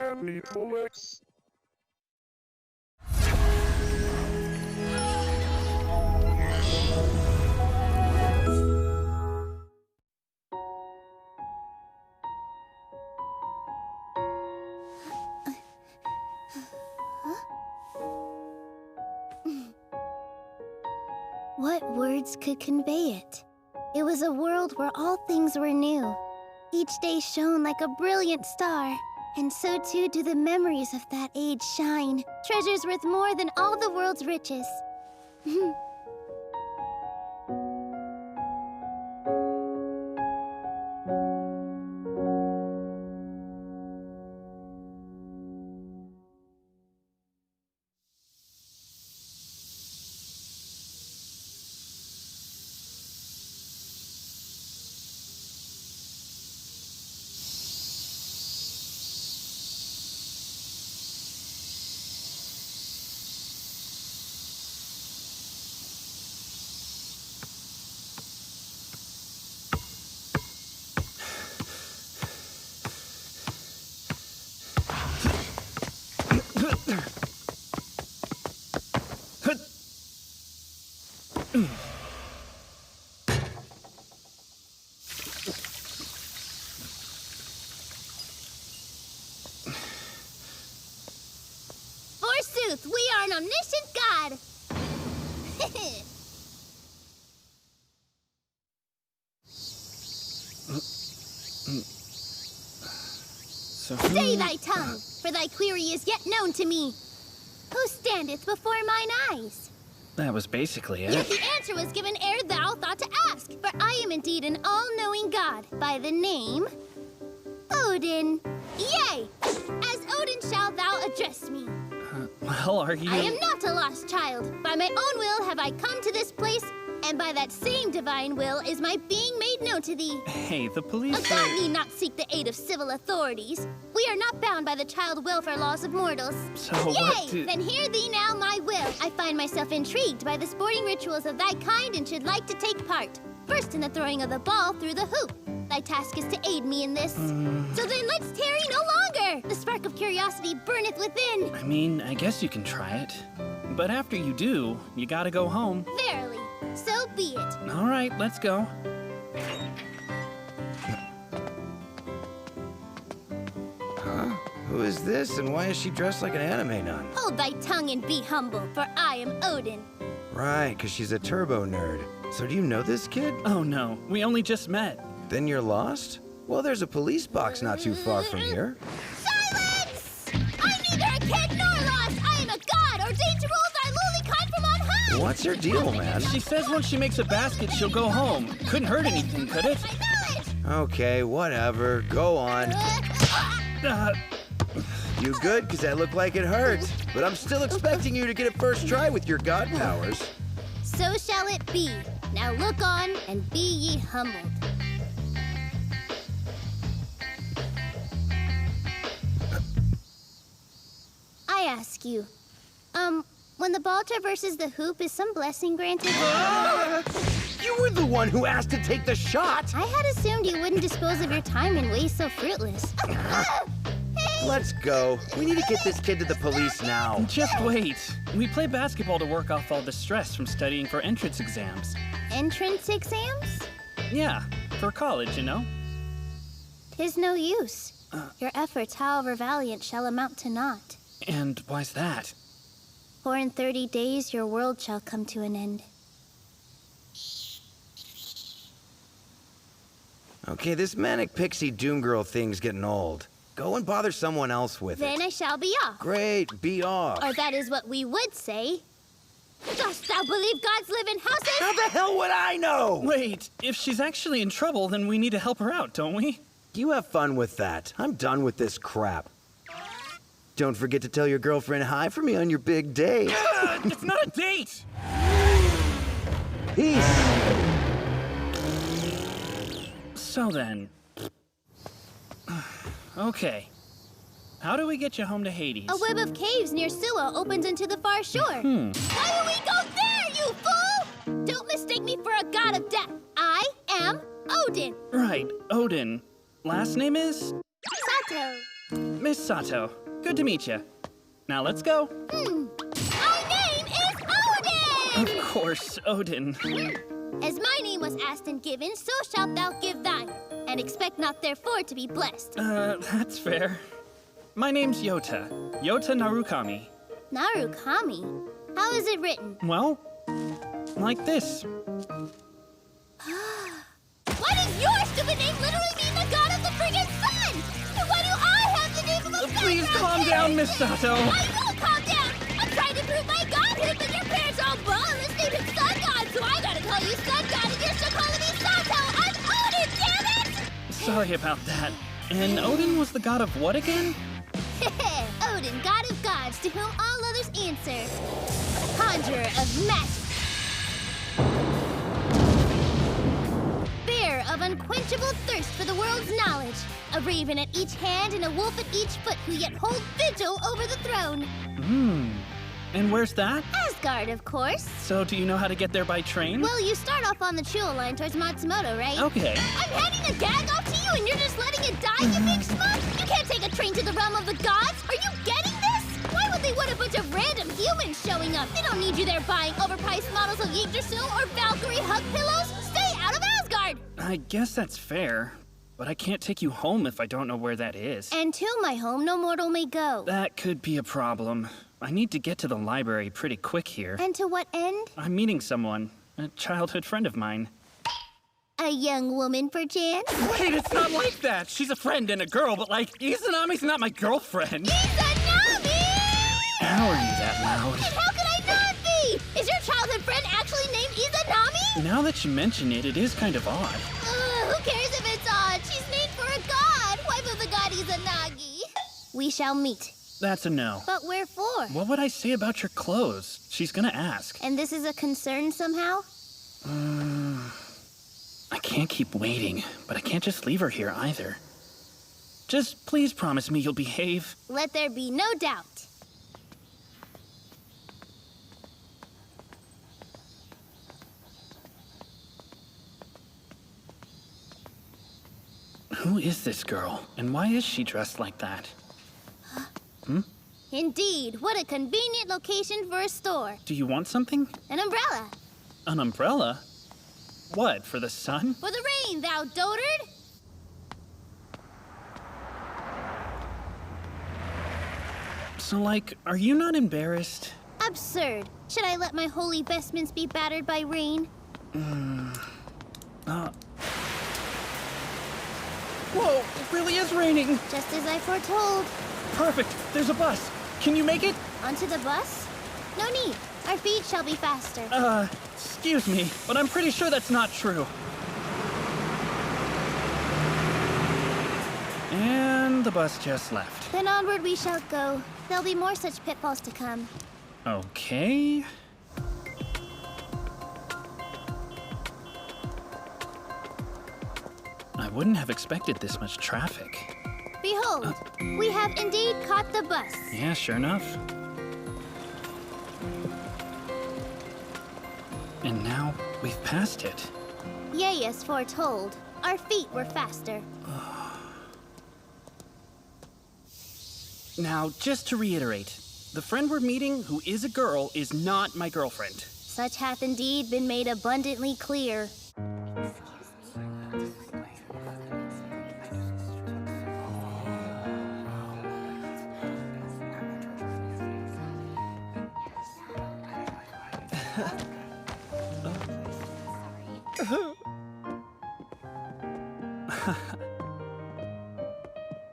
family poets. What words could convey it? It was a world where all things were new. Each day shone like a brilliant star, and so too do the memories of that age shine, treasures worth more than all the world's riches. Forsooth, we are an omniscient god! Stay thy tongue, for thy query is yet known to me. Who standeth before mine eyes? That was basically it. Yet the answer was given ere thou thought to ask. For I am indeed an all-knowing god, by the name Odin. Yea, as Odin shalt thou address me. Well, are you... I am not a lost child. By my own will have I come to this place, and by that same divine will is my being made known to thee. Hey, the police A god need not seek the aid of civil authorities. We are not bound by the child welfare laws of mortals. So Yea, what do... then hear thee now my will. I find myself intrigued by the sporting rituals of thy kind and should like to take part. First in the throwing of the ball through the hoop. Thy task is to aid me in this. So then let's tarry no longer. The spark of curiosity burneth within. I mean, I guess you can try it. But after you do, you gotta go home. Verily, so be it. All right, let's go. Huh? Who is this, and why is she dressed like an anime nun? Hold thy tongue and be humble, for I am Odin. Right, because she's a turbo nerd. So do you know this kid? Oh no, we only just met. Then you're lost? Well, there's a police box not too far from here. Silence! I'm neither a kid nor lost. I am a god, ordained to rule thy lowly kind from on high. What's your deal, man? She says once she makes a basket, she'll go home. Couldn't hurt anything, could it? My knowledge! Okay, whatever. Go on. You good? Because that looked like it hurt. But I'm still expecting you to get it first try with your god powers. So shall it be. Now look on and be ye humbled. I ask you, when the ball traverses the hoop, is some blessing granted? You were the one who asked to take the shot! I had assumed you wouldn't dispose of your time in ways so fruitless. Let's go. We need to get this kid to the police now. Just wait. We play basketball to work off all the stress from studying for entrance exams. Entrance exams? Yeah, for college, you know? 'Tis no use. Your efforts, however valiant, shall amount to naught. And why's that? For in 30 days your world shall come to an end. Okay, this manic pixie doom girl thing's getting old. Go and bother someone else with Then it. I shall be off. Great, be off. Or that is what we would say. Dost thou believe gods live in houses? How the hell would I know? Wait, if she's actually in trouble, then we need to help her out, don't we? You have fun with that. I'm done with this crap. Don't forget to tell your girlfriend hi for me on your big day. It's not a date! Peace. So then... Okay. How do we get you home to Hades? A web of caves near Suwa opens into the far shore. Why would we go there, you fool? Don't mistake me for a god of death. I am Odin. Right, Odin. Last name is? Sato. Miss Sato. Good to meet you. Now let's go. My name is Odin! Of course, Odin. As my name was asked and given, so shalt thou give thine, and expect not therefore to be blessed. That's fair. My name's Yota. Yota Narukami. Narukami? How is it written? Well, like this. Why does your stupid name literally mean the god of the friggin' sun? And why do I have the name of a Please calm down, Miss Sato. I will calm down! I'm trying to prove my godhood, but your parents are all ballless named sun god, so I gotta call you sun god and you're still calling me Sato! I'm Odin, damn it! Sorry about that. And Odin was the god of what again? Odin, god of gods, to whom all others answer. Conjurer of magic. Bearer of unquenchable thirst for the world's knowledge. A raven at each hand and a wolf at each foot who yet hold vigil over the throne. And where's that? Asgard, of course. So do you know how to get there by train? Well, you start off on the Chuo line towards Matsumoto, right? Okay. I'm handing a gag off to you and you're just letting it die, you big schmuck? You can't take a train to the realm of the gods! Are you getting this? Why would they want a bunch of random humans showing up? They don't need you there buying overpriced models of Yggdrasil or Valkyrie hug pillows! Stay out of Asgard! I guess that's fair. But I can't take you home if I don't know where that is. And to my home no mortal may go. That could be a problem. I need to get to the library pretty quick here. And to what end? I'm meeting someone. A childhood friend of mine. A young woman, perchance? Wait, it's not like that! She's a friend and a girl, but like, Izanami's not my girlfriend! Izanami! How are you that loud? And how could I not be? Is your childhood friend actually named Izanami? Now that you mention it, it is kind of odd. Who cares if it's odd? She's named for a god, wife of the god Izanagi. We shall meet. That's a no. But wherefore? What would I say about your clothes? She's gonna ask. And this is a concern somehow? I can't keep waiting, but I can't just leave her here either. Just please promise me you'll behave. Let there be no doubt. Who is this girl, and why is she dressed like that? Indeed, what a convenient location for a store. Do you want something? An umbrella. An umbrella? What, for the sun? For the rain, thou dotard. So, like, are you not embarrassed? Absurd. Should I let my holy vestments be battered by rain? Whoa, it really is raining! Just as I foretold. Perfect, there's a bus. Can you make it? Onto the bus? No need. Our feet shall be faster. Excuse me, but I'm pretty sure that's not true. And the bus just left. Then onward we shall go. There'll be more such pitfalls to come. Okay. I wouldn't have expected this much traffic. Behold, we have indeed caught the bus. Yeah, sure enough. And now we've passed it. Yea, as foretold, our feet were faster. Now, just to reiterate, the friend we're meeting, who is a girl, is not my girlfriend. Such hath indeed been made abundantly clear.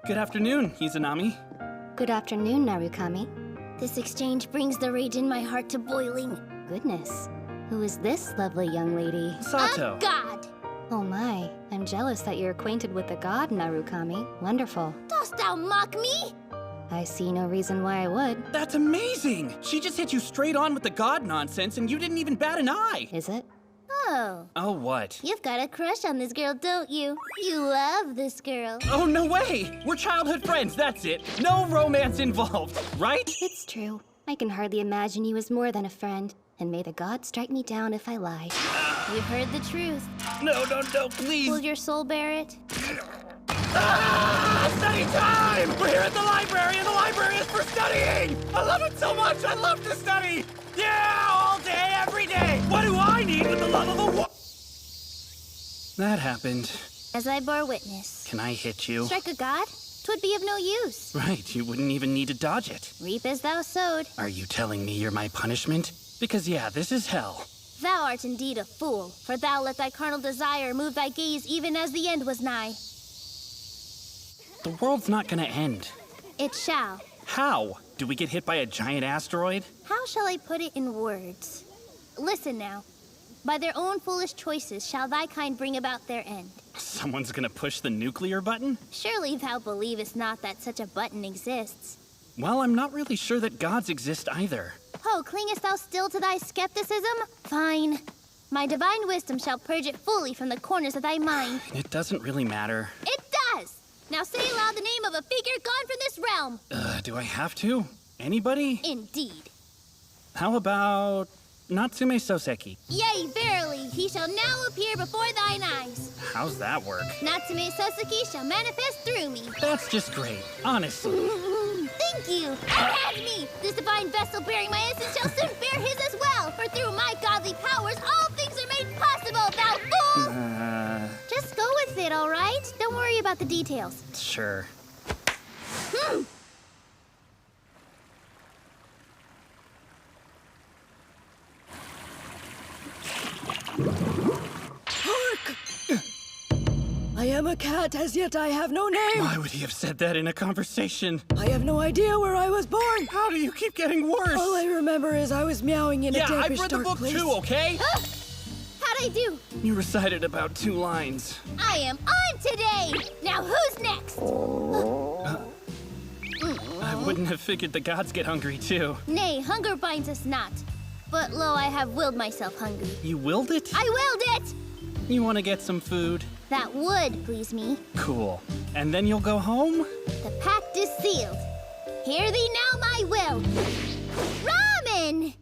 Good afternoon, Izanami. Good afternoon, Narukami. This exchange brings the rage in my heart to boiling. Goodness. Who is this lovely young lady? Sato. A god! Oh my, I'm jealous that you're acquainted with the god, Narukami. Wonderful. Dost thou mock me? I see no reason why I would. That's amazing! She just hit you straight on with the god nonsense and you didn't even bat an eye! Is it? Oh, Oh, what? you've got a crush on this girl, don't you? You love this girl. Oh, no way! We're childhood friends, that's it! No romance involved, right? It's true. I can hardly imagine you as more than a friend. And may the gods strike me down if I lie. You heard the truth. No, please! Will your soul bear it? Study time! time! We're here at the library, and the library is for studying! I love it so much! I love to study! Yeah, all day, every day! What do I need with the love of a That happened. As I bore witness. Can I hit you? Strike a god? 'Twould be of no use. Right, you wouldn't even need to dodge it. Reap as thou sowed. Are you telling me you're my punishment? Because yeah, this is hell. Thou art indeed a fool, for thou let thy carnal desire move thy gaze even as the end was nigh. The world's not gonna end. It shall. How? Do we get hit by a giant asteroid? How shall I put it in words? Listen now. By their own foolish choices shall thy kind bring about their end. Someone's gonna push the nuclear button? Surely thou believest not that such a button exists. Well, I'm not really sure that gods exist either. Ho, clingest thou still to thy skepticism? Fine. My divine wisdom shall purge it fully from the corners of thy mind. It doesn't really matter. It does! Now say aloud the name of a figure gone from this realm. Do I have to? Anybody? Indeed. How about Natsume Soseki? Yea, verily, he shall now appear before thine eyes. How's that work? Natsume Soseki shall manifest through me. That's just great, honestly. Thank you. Unhand me. This divine vessel bearing my essence shall soon bear his as well. For through my godly powers, all things are made possible, thou fool! Just go with it, all right? Don't worry about the details. Sure. I am a cat, as yet I have no name. Why would he have said that in a conversation? I have no idea where I was born. How do you keep getting worse? All I remember is I was meowing in a Yeah, dampish I've read the dark book place. too, okay? How'd I do? You recited about 2 lines. I am on today. Now who's next? I wouldn't have figured the gods get hungry too. Nay, hunger binds us not. But lo, I have willed myself hungry. You willed it? I willed it! You want to get some food? That would please me. Cool. And then you'll go home? The pact is sealed. Hear thee now my will. Ramen!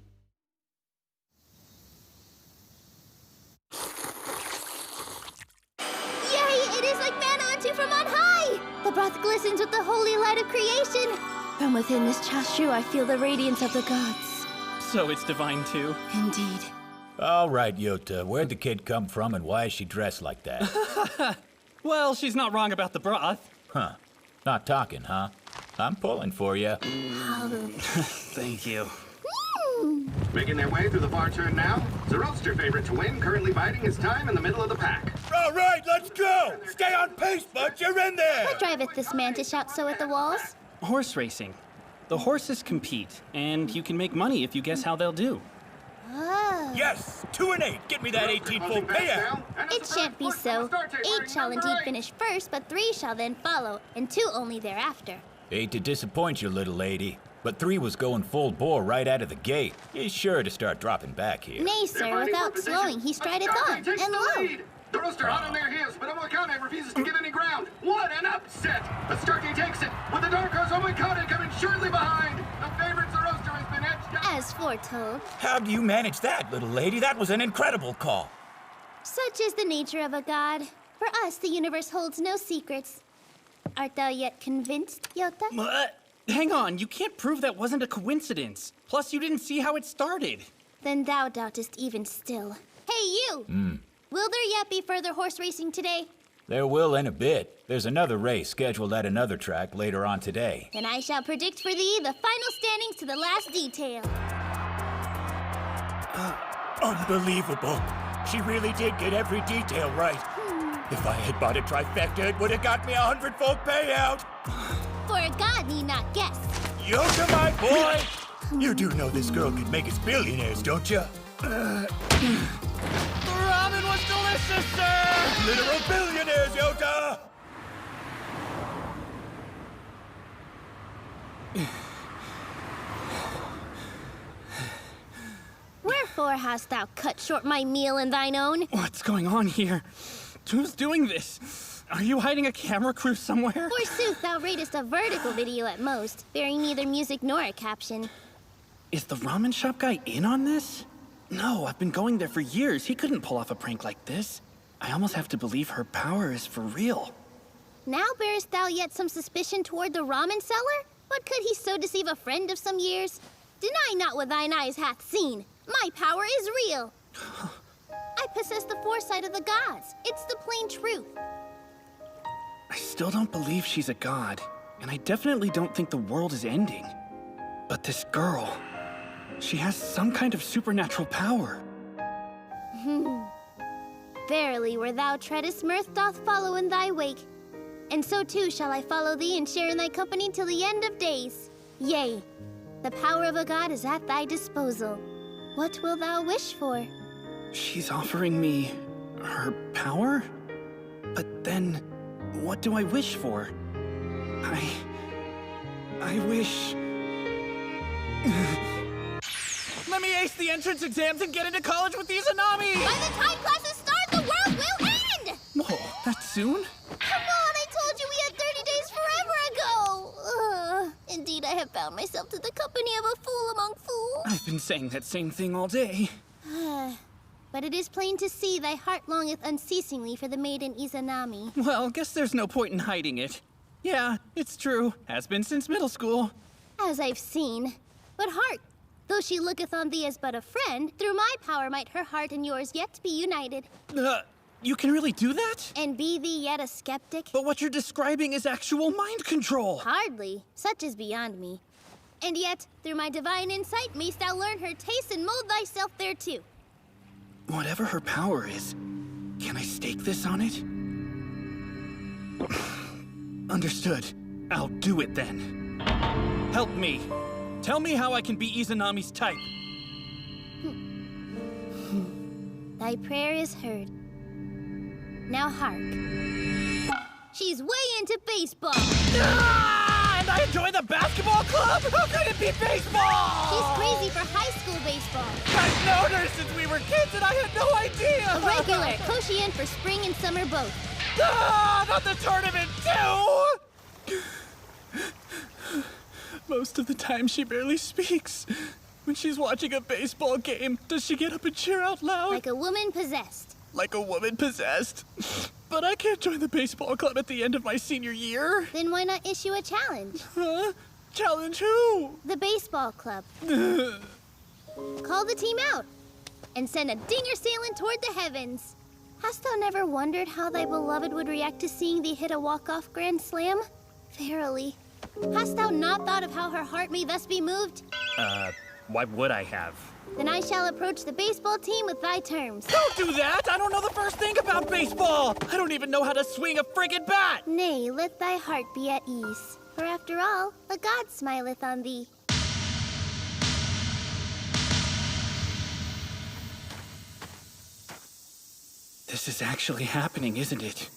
Yea, it is like manna unto from on high! The broth glistens with the holy light of creation. From within this chashu, I feel the radiance of the gods. So it's divine too. Indeed. All right, Yota, where'd the kid come from and why is she dressed like that? Well, she's not wrong about the broth. Huh. Not talking, huh? I'm pulling for you. Thank you. Making their way through the far turn now. Zoroaster favorite to win, currently biding his time in the middle of the pack. All right, let's go! Stay on pace, bud, you're in there! What driveth this man to shout so at the walls? Horse racing. The horses compete, and you can make money if you guess how they'll do. Oh. Yes, 2 and 8. Get me that 18 full payout. It shan't be so. 8 shall indeed finish first, but 3 shall then follow, and 2 only thereafter. Hate to disappoint you, little lady, but 3 was going full bore right out of the gate. He's sure to start dropping back here. Nay, sir, without slowing, he strideth on, and lo! The Rooster hot on their heels, but Omokane refuses to give any ground. What an upset! Astarte takes it, with the dark horse Omokane coming shortly behind. The favorite Zoroaster has been edged out. As foretold, How do you manage that, little lady? That was an incredible call. such is the nature of a god. For us, the universe holds no secrets. Art thou yet convinced, Yota? Hang on, you can't prove that wasn't a coincidence. Plus, you didn't see how it started. Then thou doubtest even still. Hey, you! Will there yet be further horse racing today? There will in a bit. There's another race scheduled at another track later on today. Then I shall predict for thee the final standings to the last detail. Unbelievable. She really did get every detail right. If I had bought a trifecta, it would have got me 100-fold payout. For a god need not guess. Yota, my boy! You do know this girl could make us billionaires, don't you? The ramen was delicious, sir! Literal billionaires, Yota! Wherefore hast thou cut short my meal and thine own? What's going on here? Who's doing this? Are you hiding a camera crew somewhere? Forsooth, thou ratest a vertical video at most, bearing neither music nor a caption. Is the ramen shop guy in on this? No, I've been going there for years. He couldn't pull off a prank like this. I almost have to believe her power is for real. Now bearest thou yet some suspicion toward the ramen seller? What could he so deceive a friend of some years? Deny not what thine eyes hath seen. My power is real. I possess the foresight of the gods. It's the plain truth. I still don't believe she's a god, and I definitely don't think the world is ending. But this girl, she has some kind of supernatural power. Verily, where thou treadest, mirth doth follow in thy wake. And so too shall I follow thee and share in thy company till the end of days. Yea, the power of a god is at thy disposal. What wilt thou wish for? She's offering me her power? But then, what do I wish for? I wish... Let me ace the entrance exams and get into college with Izanami! By the time classes start, the world will end! Whoa, that soon? Come on, I told you we had 30 days forever ago! Indeed, I have found myself to the company of a fool among fools. I've been saying that same thing all day. But it is plain to see thy heart longeth unceasingly for the maiden Izanami. Well, guess there's no point in hiding it. Yeah, it's true. Has been since middle school. As I've seen. But hark, though she looketh on thee as but a friend, through my power might her heart and yours yet be united. You can really do that? And be thee yet a skeptic? But what you're describing is actual mind control. Hardly. Such is beyond me. And yet, through my divine insight, mayst thou learn her taste and mold thyself thereto. Whatever her power is, can I stake this on it? Understood. I'll do it then. Help me. Tell me how I can be Izanami's type. Thy prayer is heard. Now hark. She's way into baseball. And I enjoy the basketball club? How could it be baseball? She's crazy for high school baseball. I've known her since we were kids and I had no idea. A regular, Koshien for spring and summer both. Not the tournament too! Most of the time she barely speaks. When she's watching a baseball game, does she get up and cheer out loud? Like a woman possessed. Like a woman possessed? But I can't join the baseball club at the end of my senior year. Then why not issue a challenge? Huh? Challenge who? The baseball club. Call the team out and send a dinger sailing toward the heavens. Hast thou never wondered how thy beloved would react to seeing thee hit a walk-off grand slam? Verily. Hast thou not thought of how her heart may thus be moved? Why would I have? Then I shall approach the baseball team with thy terms. Don't do that! I don't know the first thing about baseball! I don't even know how to swing a friggin' bat! Nay, let thy heart be at ease. For after all, a god smileth on thee. This is actually happening, isn't it?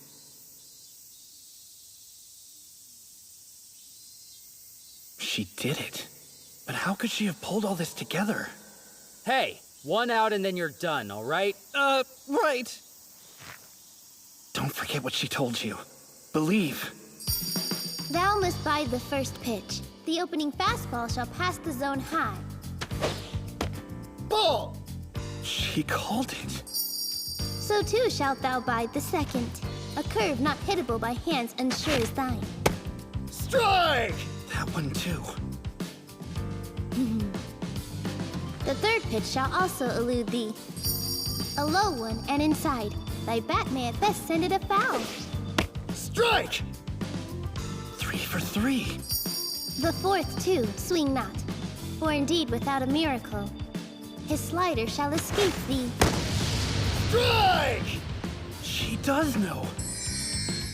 She did it. But how could she have pulled all this together? Hey, one out and then you're done, all right? Right. Don't forget what she told you. Believe. Thou must bide the first pitch. The opening fastball shall pass the zone high. Ball! She called it. So too shalt thou bide the second. A curve not hittable by hands unsure as thine. Strike! That one too. The third pitch shall also elude thee. A low one and inside. Thy bat may at best send it a foul. Strike! 3 for 3. The fourth too, swing not. For indeed without a miracle, his slider shall escape thee. Strike! She does know.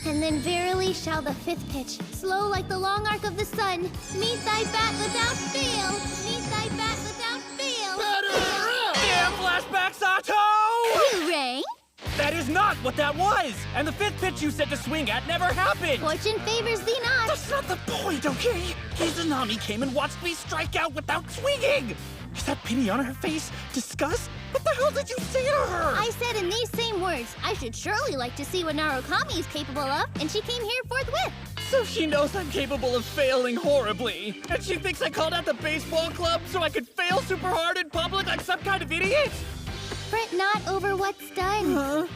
And then verily shall the fifth pitch, slow like the long arc of the sun, meet thy bat without fail. Meet thy bat without fail. Damn flashback, Sato! You rang? That is not what that was! And the fifth pitch you said to swing at never happened! Fortune favors thee not. That's not the point, okay? Izanami came and watched me strike out without swinging! Is that pity on her face? Disgust? What the hell did you say to her? I said in these same words, I should surely like to see what Narukami is capable of, and she came here forthwith. So she knows I'm capable of failing horribly. And she thinks I called out the baseball club so I could fail super hard in public like some kind of idiot? Fret not over what's done. Huh?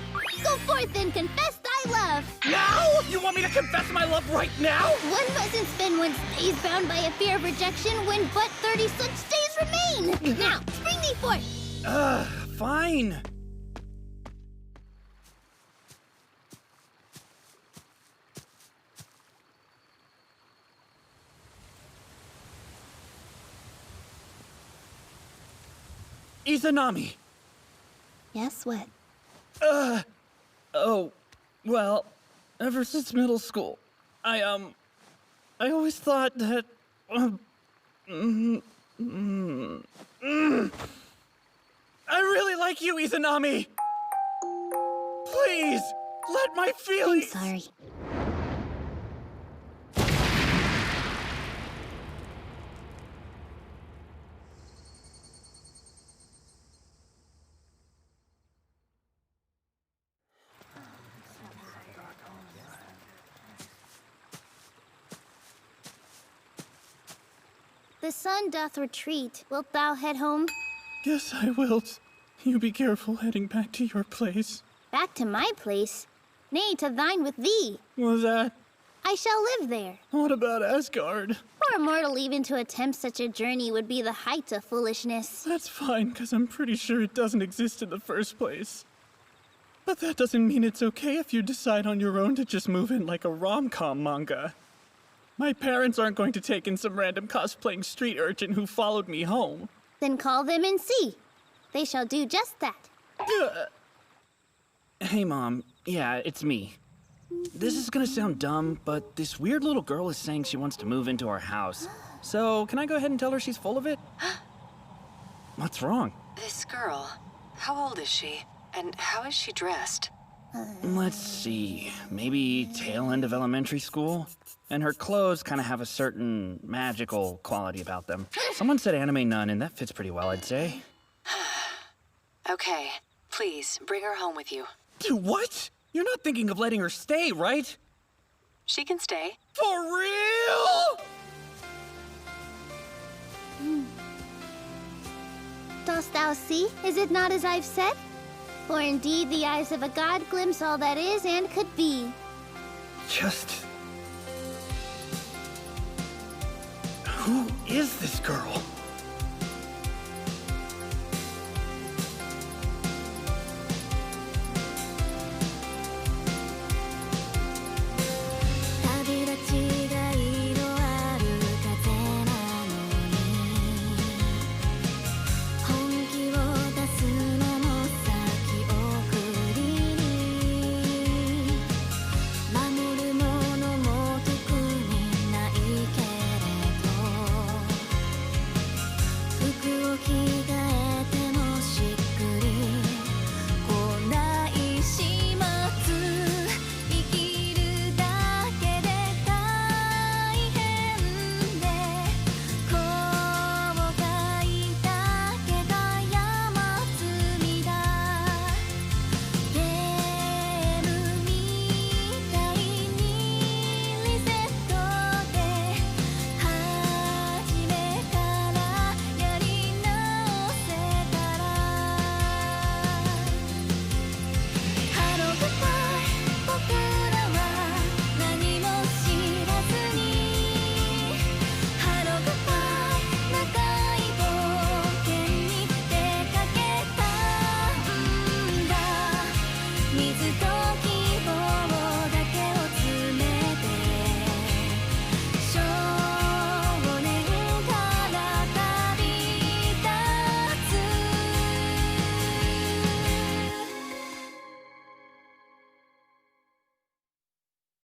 Go forth and confess thy love. Now? You want me to confess my love right now? One mustn't spend one's days bound by a fear of rejection when but 30 such days remain. Now, spring thee forth. Fine. Izanami. Yes, what? Oh, well, ever since middle school, I always thought that, I really like you, Izanami. Please, let my I'm feelings... sorry. The sun doth retreat. Wilt thou head home? Yes, I will. You be careful heading back to your place. Back to my place? Nay, to thine with thee. Was that? I shall live there. What about Asgard? For a mortal even to attempt such a journey would be the height of foolishness. That's fine, because I'm pretty sure it doesn't exist in the first place. But that doesn't mean it's okay if you decide on your own to just move in like a rom-com manga. My parents aren't going to take in some random cosplaying street urchin who followed me home. Then call them and see. They shall do just that. Hey, Mom. Yeah, it's me. This is gonna sound dumb, but this weird little girl is saying she wants to move into our house. So, can I go ahead and tell her she's full of it? What's wrong? This girl, how old is she? And how is she dressed? Let's see. Maybe tail end of elementary school? And her clothes kind of have a certain magical quality about them. Someone said anime nun, and that fits pretty well, I'd say. Okay, please, bring her home with you. Dude, what? You're not thinking of letting her stay, right? She can stay. For real? Dost thou see? Is it not as I've said? For indeed the eyes of a god glimpse all that is and could be. Just... Who is this girl?